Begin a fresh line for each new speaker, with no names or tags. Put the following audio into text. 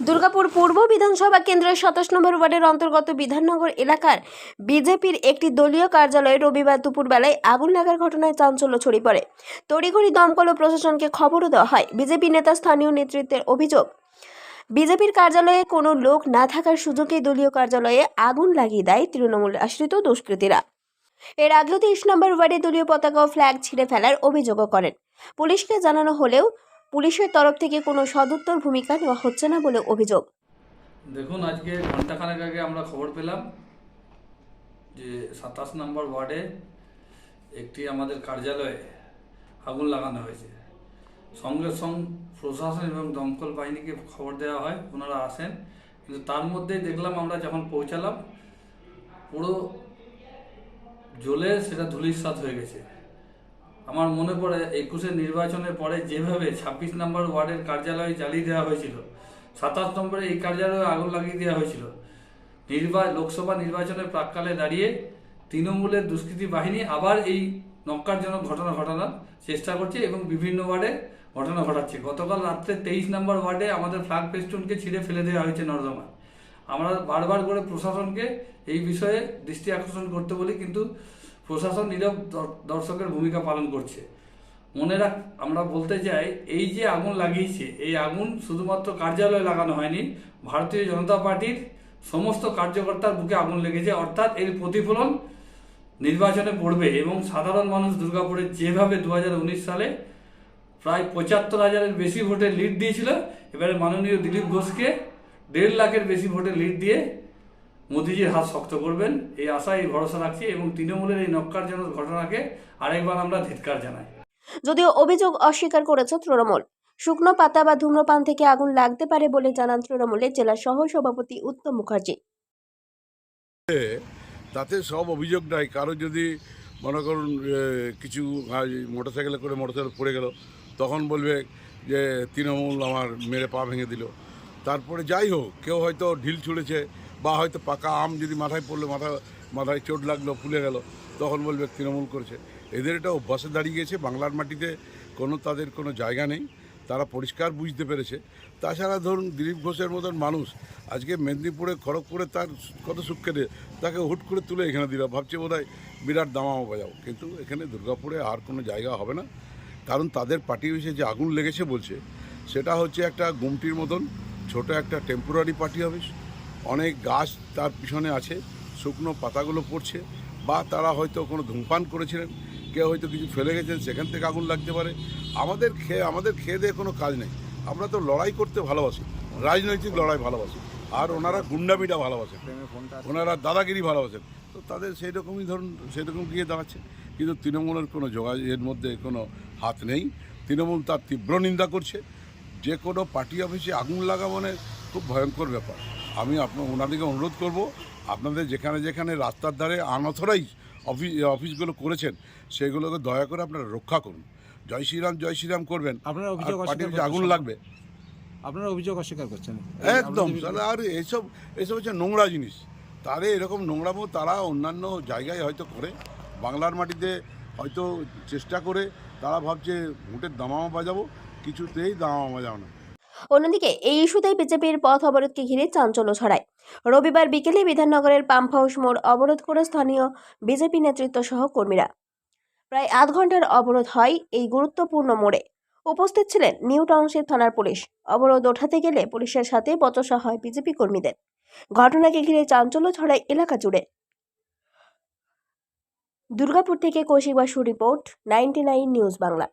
দুর্গাপুর পূর্ব বিধানসভা কেন্দ্রের ২৭ নম্বর ওয়ার্ডের অন্তর্গত বিধাননগর এলাকার বিজেপির একটি দলীয় কার্যালয়ে রবিবার দুপুরবেলায় আগুন লাগার ঘটনায় চাঞ্চল্য ছড়িয়ে পড়ে। তড়িঘড়ি দমকল ও প্রশাসনকে খবরও দেওয়া হয়। বিজেপি নেতা স্থানীয় নেতৃত্বের অভিযোগ, বিজেপির কার্যালয়ে কোনো লোক না থাকার সুযোগে দলীয় কার্যালয়ে আগুন লাগিয়ে দেয় তৃণমূল আশ্রিত দুষ্কৃতীরা। এর আগেও ২৩ নম্বর ওয়ার্ডে দলীয় পতাকা ও ফ্ল্যাগ ছিঁড়ে ফেলার অভিযোগও করেন। পুলিশকে জানানো হলেও পুলিশের তরফ থেকে কোনো সদুত্তর ভূমিকা নেওয়া হচ্ছে না বলে অভিযোগ।
দেখুন, আজকে ঘন্টাখানেক আগে আমরা খবর পেলাম যে ২৭ নম্বর ওয়ার্ডে একটি আমাদের কার্যালয়ে আগুন লাগানো হয়েছে। সঙ্গে সঙ্গে প্রশাসন এবং দমকল বাহিনীকে খবর দেওয়া হয়, ওনারা আসেন। কিন্তু তার মধ্যেই দেখলাম আমরা যখন পৌঁছালাম পুরো জ্বলে সেটা ধূলিসাৎ হয়ে গেছে। আমার মনে পড়ে ২১-এর নির্বাচনের পরে যেভাবে ২৬ নম্বর ওয়ার্ডের কার্যালয় জ্বালিয়ে দেওয়া হয়েছিল, ২৭ নম্বরে এই কার্যালয়ে আগুন লাগিয়ে দেওয়া হয়েছিল। লোকসভা নির্বাচনের প্রাক্কালে দাঁড়িয়ে তৃণমূলের দুষ্কৃতী বাহিনী আবার এই নক্কারজনক ঘটনা ঘটানোর চেষ্টা করছে এবং বিভিন্ন ওয়ার্ডে ঘটনা ঘটাচ্ছে। গতকাল রাত্রে ২৩ নম্বর ওয়ার্ডে আমাদের ফ্ল্যাগ ফেস্টুনকে ছিঁড়ে ফেলে দেওয়া হয়েছে নর্দমায়। আমরা বারবার করে প্রশাসনকে এই বিষয়ে দৃষ্টি আকর্ষণ করতে বলি, কিন্তু প্রশাসন নীরব দর্শকের ভূমিকা পালন করছে। আমরা বলতে চাই, এই যে আগুন লাগিয়েছে, এই আগুন শুধুমাত্র কার্যালয়ে লাগানো হয়নি, ভারতীয় জনতা পার্টির সমস্ত কার্যকর্তার বুকে আগুন লেগেছে। অর্থাৎ এর প্রতিফলন নির্বাচনে পড়বে এবং সাধারণ মানুষ দুর্গাপুরে যেভাবে ২০১৯ সালে প্রায় ৭৫,০০০-এর বেশি ভোটে লিড দিয়েছিল, এবারে মাননীয় দিলীপ ঘোষকে ১.৫ লাখের বেশি ভোটে লিড দিয়ে মোদিজির হাত শক্ত করবেন, এই আশা, এই ভরসা রাখছি এবং তৃণমূলের এই নক্কারজনক ঘটনাকে আরেকবার আমরা ধিক্কার জানাই।
যদিও অভিযোগ অস্বীকার করেছে তৃণমূল। শুকনো পাতা বা ধূম্রপান থেকে আগুন লাগতে পারে বলে জানান তৃণমূলের জেলা সহ সভাপতি উত্তম মুখার্জি।
তাতে সব অভিযোগ নাই। কারো যদি মনে করুন কিছু মোটরসাইকেলে করে মোটরসাইকেল পড়ে গেল, তখন বলবে যে তৃণমূল আমার মেরে পা ভেঙে দিল। তারপরে যাই হোক, কেউ হয়তো ঢিল ছুঁড়েছে বা হয়তো পাকা আম যদি মাথায় পড়লে মাথায় চোট লাগলো, ফুলে গেল, তখন বলবে তৃণমূল করেছে। এদের এটা অভ্যাসে দাঁড়িয়ে গেছে। বাংলার মাটিতে তাদের কোনো জায়গা নেই, তারা পরিষ্কার বুঝতে পেরেছে। তাছাড়া ধরুন, দিলীপ ঘোষের মতন মানুষ আজকে মেদিনীপুরে, খড়গপুরে তার কত সুখে তাকে হুট করে তুলে এখানে দিল, ভাবছে বোধহয় বিরাট দামামা বাজাও। কিন্তু এখানে দুর্গাপুরে আর কোনো জায়গা হবে না, কারণ তাদের পার্টি অফিসে যে আগুন লেগেছে বলছে, সেটা হচ্ছে একটা গুমটির মতন ছোট একটা টেম্পোরারি পার্টি অফিস। অনেক গাছ তার পিছনে আছে, শুকনো পাতাগুলো পড়ছে, বা তারা হয়তো কোনো ধূমপান করেছিলেন, কেউ হয়তো কিছু ফেলে গেছেন, সেখান থেকে আগুন লাগতে পারে। আমাদের খেয়ে দিয়ে কোনো কাজ নেই। আমরা তো লড়াই করতে ভালোবাসি, রাজনৈতিক লড়াই ভালোবাসি, আর ওনারা গুন্ডামিটা ভালোবাসেন, ওনারা দাদাগিরি ভালোবাসেন। তো তাদের সেরকম গিয়ে দাঁড়াচ্ছে। কিন্তু তৃণমূলের কোনো এর মধ্যে কোনো হাত নেই। তৃণমূল তার তীব্র নিন্দা করছে। যে কোনো পার্টি অফিসে আগুন লাগা মানে খুব ভয়ঙ্কর ব্যাপার। আমি ওনাদেরকে অনুরোধ করব, আপনাদের যেখানে যেখানে রাস্তার ধারে আনঅথরাইজ অফিসগুলো করেছেন, সেগুলোকে দয়া করে আপনারা রক্ষা করুন। জয় শ্রীরাম করবেন,
আপনারা অভিযোগ
আগুন লাগবে,
আপনারা অভিযোগ অস্বীকার করছেন
একদম। আর এসব হচ্ছে নোংরা জিনিস। এরকম নোংরামো তারা অন্যান্য জায়গায় হয়তো করে, বাংলার মাটিতে হয়তো চেষ্টা করে তারা ভাবছে ভোটের দামামা বাজাবো, কিছুতেই দামামা বাজাবো না।
অন্যদিকে এই ইস্যুতেই বিজেপির পথ অবরোধকে ঘিরে চাঞ্চল্য ছড়ায়। রবিবার বিকেলে বিধাননগরের পাম্প হাউস মোড় অবরোধ করে স্থানীয় বিজেপি নেতৃত্ব সহ কর্মীরা। প্রায় আধ ঘন্টার অবরোধ হয় এই গুরুত্বপূর্ণ মোড়ে। উপস্থিত ছিলেন নিউ টাউনশিপ থানার পুলিশ। অবরোধ ওঠাতে গেলে পুলিশের সাথে বচসা হয় বিজেপি কর্মীদের। ঘটনাকে ঘিরে চাঞ্চল্য ছড়ায় এলাকা জুড়ে। দুর্গাপুর থেকে কৌশিক বাসুর রিপোর্ট, 99 নিউজ বাংলা।